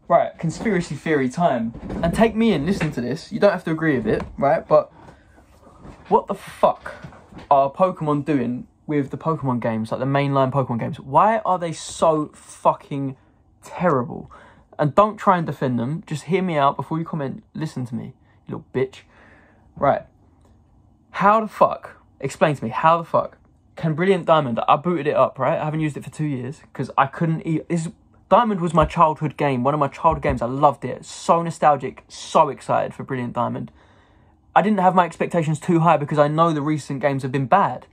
Right, conspiracy theory time. And take me in, listen to this. You don't have to agree with it, right? But what the fuck are Pokemon doing with the Pokemon games, like the mainline Pokemon games? Why are they so fucking terrible? And don't try and defend them. Just hear me out before you comment. Listen to me, you little bitch. Right. How the fuck, explain to me, how the fuck can Brilliant Diamond, I booted it up, right? I haven't used it for 2 years because I couldn't Diamond was my childhood game, one of my childhood games. I loved it. So nostalgic, so excited for Brilliant Diamond. I didn't have my expectations too high because I know the recent games have been bad.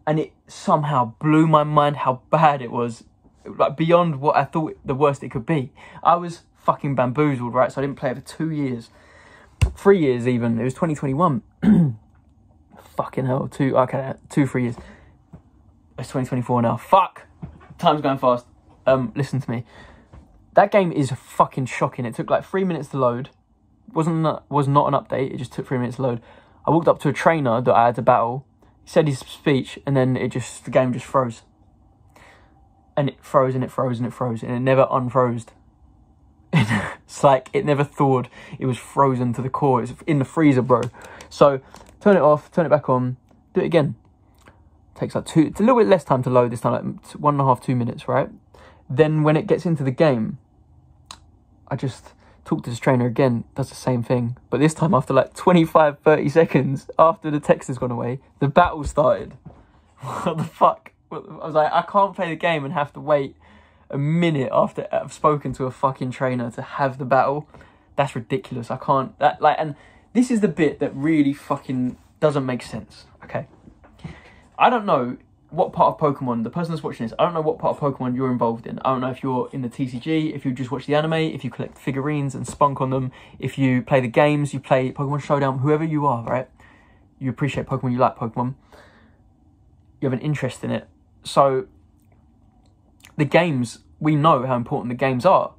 And it somehow blew my mind how bad it was. Like, beyond what I thought the worst it could be. I was fucking bamboozled, right? So I didn't play it for 2 years. 3 years even. It was 2021. Fucking hell. 3 years. It's 2024 now. Fuck! Time's going fast. Listen to me. That game is fucking shocking. It took like 3 minutes to load. Was not an update. It just took 3 minutes to load. I walked up to a trainer that I had to battle. He said his speech, and then the game just froze. And it froze, and it froze, and it froze, and it never unfroze. It's like it never thawed. It was frozen to the core. It's in the freezer, bro. So turn it off, turn it back on, do it again. Takes like it's a little bit less time to load this time, like 1.5, 2 minutes, right? Then when it gets into the game, I just talk to this trainer again, does the same thing. But this time after like 25, 30 seconds, after the text has gone away, the battle started. What the fuck? I was like, I can't play the game and have to wait a minute after I've spoken to a fucking trainer to have the battle. That's ridiculous. I can't, and this is the bit that really fucking doesn't make sense, okay? I don't know what part of Pokemon, the person that's watching this, I don't know what part of Pokemon you're involved in. I don't know if you're in the TCG, if you just watch the anime, if you collect figurines and spunk on them, if you play the games, you play Pokemon Showdown, whoever you are, right? You appreciate Pokemon, you like Pokemon. You have an interest in it. So, the games, we know how important the games are.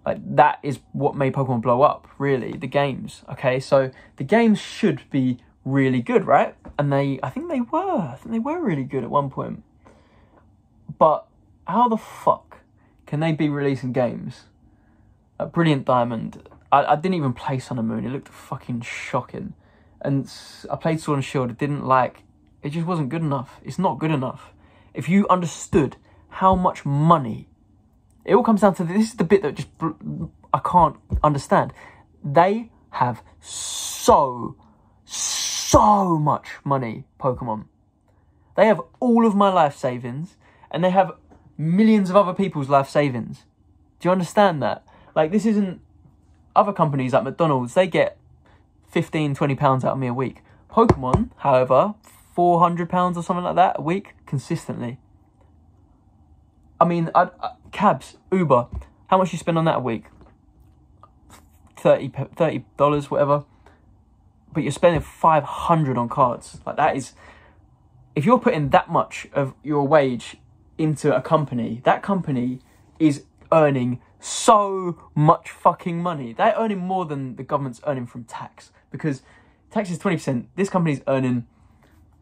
Like, that is what made Pokemon blow up, really, the games, okay? So, the games should be really good, right? And I think they were really good at one point. But how the fuck can they be releasing games? Brilliant Diamond. I didn't even play Sun and Moon. It looked fucking shocking. And I played Sword and Shield. It just wasn't good enough. It's not good enough. If you understood how much money, it all comes down to this is the bit that just I can't understand. They have so much money, Pokemon. They have all of my life savings, and they have millions of other people's life savings. Do you understand that? Like, this isn't other companies like McDonald's. They get £15-20 out of me a week. Pokemon, however, £400 or something like that a week consistently. I mean, cabs, Uber, how much you spend on that a week? $30, whatever. But you're spending $500 on cards. Like, that is, if you're putting that much of your wage into a company, that company is earning so much fucking money. They're earning more than the government's earning from tax, because tax is 20%. This company's earning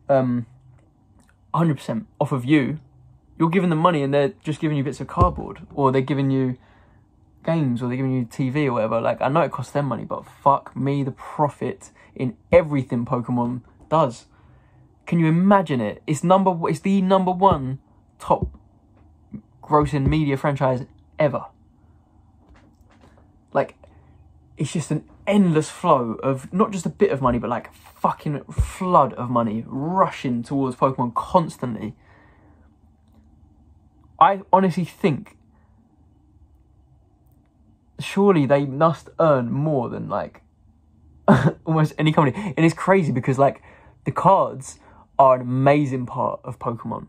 100% off of you. You're giving them money and they're just giving you bits of cardboard, or they're giving you games, or they're giving you TV or whatever. Like, I know it costs them money, but fuck me, the profit in everything Pokemon does. Can you imagine it? It's the number one top grossing media franchise ever. Like, it's just an endless flow of not just a bit of money, but like fucking flood of money rushing towards Pokemon constantly. I honestly think surely they must earn more than like almost any company. And it's crazy because like the cards are an amazing part of Pokemon.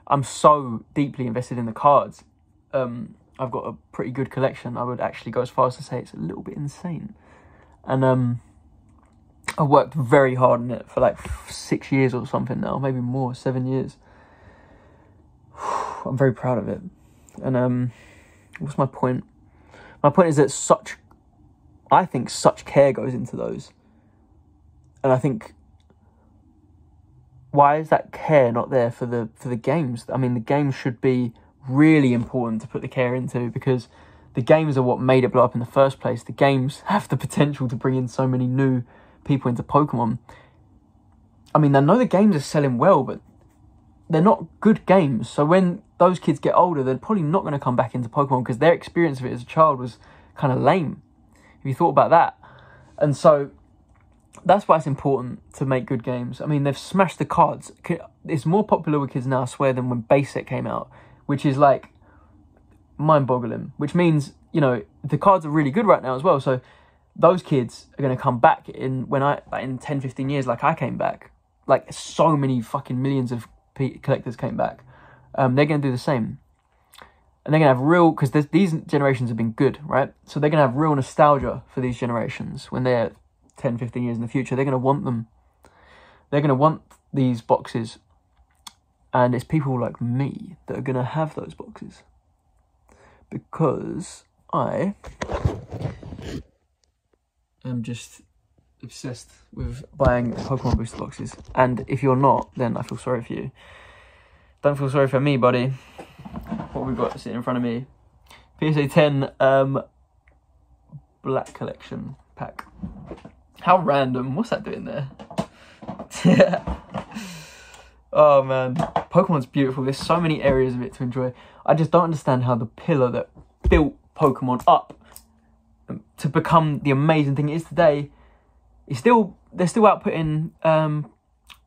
I'm so deeply invested in the cards. I've got a pretty good collection. I would actually go as far as to say it's a little bit insane. And I worked very hard on it for like 6 years or something now, maybe more, 7 years. I'm very proud of it. And what's my point? My point is that I think such care goes into those. And I think, why is that care not there for the games? I mean, the games should be really important to put the care into, because the games are what made it blow up in the first place. The games have the potential to bring in so many new people into Pokemon. I mean, I know the games are selling well, but they're not good games. So when those kids get older, they're probably not going to come back into Pokemon because their experience of it as a child was kind of lame. If you thought about that. And so that's why it's important to make good games. I mean, they've smashed the cards. It's more popular with kids now, I swear, than when base set came out, which is like mind-boggling. Which means, you know, the cards are really good right now as well. So those kids are going to come back in 10, 15 years, like I came back. Like so many fucking millions of collectors came back. They're going to do the same. And they're going to have real, because these generations have been good, right? So they're going to have real nostalgia for these generations when they're 10, 15 years in the future. They're going to want them. They're going to want these boxes. And it's people like me that are going to have those boxes. Because I am just obsessed with buying Pokemon booster boxes. And if you're not, then I feel sorry for you. Don't feel sorry for me, buddy. What we've got sitting in front of me. PSA 10 Black Collection pack. How random. What's that doing there? Oh, man. Pokemon's beautiful. There's so many areas of it to enjoy. I just don't understand how the pillar that built Pokemon up to become the amazing thing it is today, they're still outputting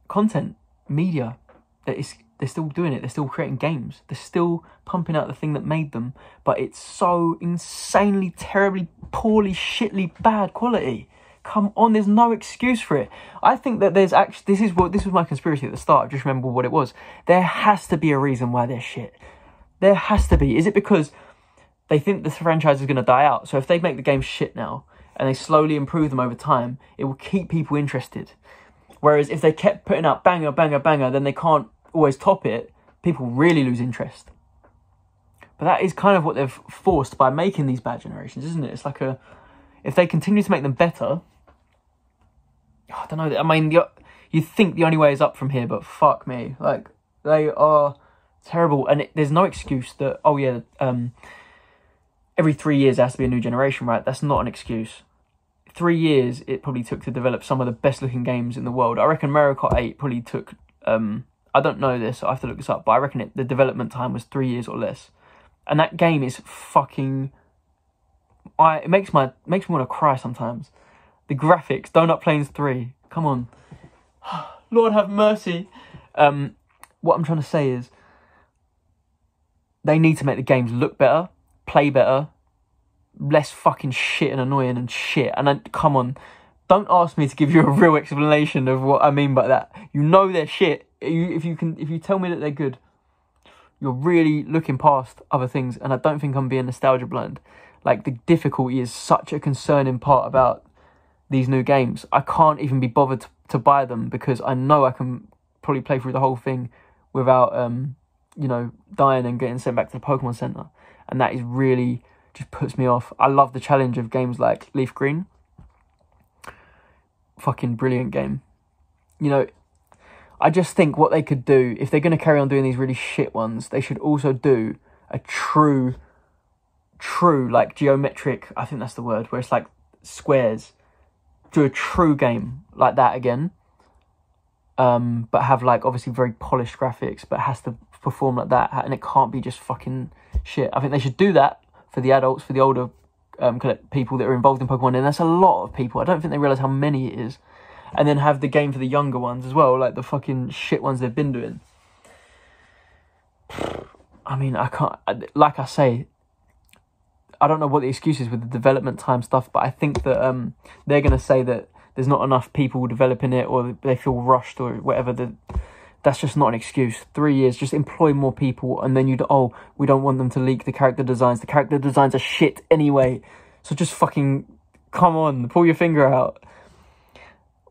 content, media. They're still doing it. They're still creating games. They're still pumping out the thing that made them. But it's so insanely, terribly, poorly, shitly bad quality. Come on, there's no excuse for it. I think that there's actually... This was my conspiracy at the start. I just remember what it was. There has to be a reason why they're shit. There has to be. Is it because they think the franchise is going to die out? So if they make the game shit now and they slowly improve them over time, it will keep people interested. Whereas if they kept putting out banger, banger, banger, then they can't always top it, people really lose interest. But that is kind of what they've forced by making these bad generations, isn't it? It's like if they continue to make them better, I don't know. I mean, you think the only way is up from here, but fuck me. Like, they are terrible. And there's no excuse that, oh yeah, every 3 years there has to be a new generation, right? That's not an excuse. 3 years it probably took to develop some of the best looking games in the world. I reckon Mario Kart 8 probably took... I don't know this, so I have to look this up, but I reckon the development time was 3 years or less. And that game is fucking... It makes me want to cry sometimes. The graphics, Donut Plains 3, come on. Lord have mercy. What I'm trying to say is, they need to make the games look better, play better, less fucking shit and annoying and shit. And come on, don't ask me to give you a real explanation of what I mean by that. You know they're shit. If you tell me that they're good, you're really looking past other things. And I don't think I'm being nostalgia blind. Like, the difficulty is such a concerning part about these new games. I can't even be bothered to buy them because I know I can probably play through the whole thing without, dying and getting sent back to the Pokemon Center. And that is really just puts me off. I love the challenge of games like Leaf Green. Fucking brilliant game. You know, I just think what they could do, if they're going to carry on doing these really shit ones, they should also do a true, like, geometric, I think that's the word, where it's like squares. Do a true game like that again. But have, like, obviously very polished graphics, but has to perform like that, and it can't be just fucking shit. I think they should do that for the adults, for the older people that are involved in Pokemon, and that's a lot of people. I don't think they realise how many it is. And then have the game for the younger ones as well, like the fucking shit ones they've been doing. I mean, I can't... Like I say, I don't know what the excuse is with the development time stuff, but I think that they're going to say that there's not enough people developing it, or they feel rushed, or whatever. That's just not an excuse. 3 years, just employ more people, and then we don't want them to leak the character designs. The character designs are shit anyway. So just fucking, come on, pull your finger out.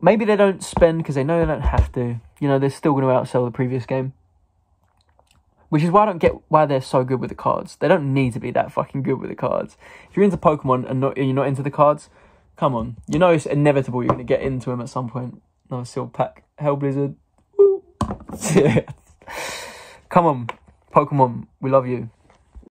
Maybe they don't spend because they know they don't have to. You know, they're still going to outsell the previous game. Which is why I don't get why they're so good with the cards. They don't need to be that fucking good with the cards. If you're into Pokemon and you're not into the cards, come on. You know it's inevitable you're going to get into them at some point. Another sealed pack. Hellblizzard. Woo. Come on, Pokemon. We love you.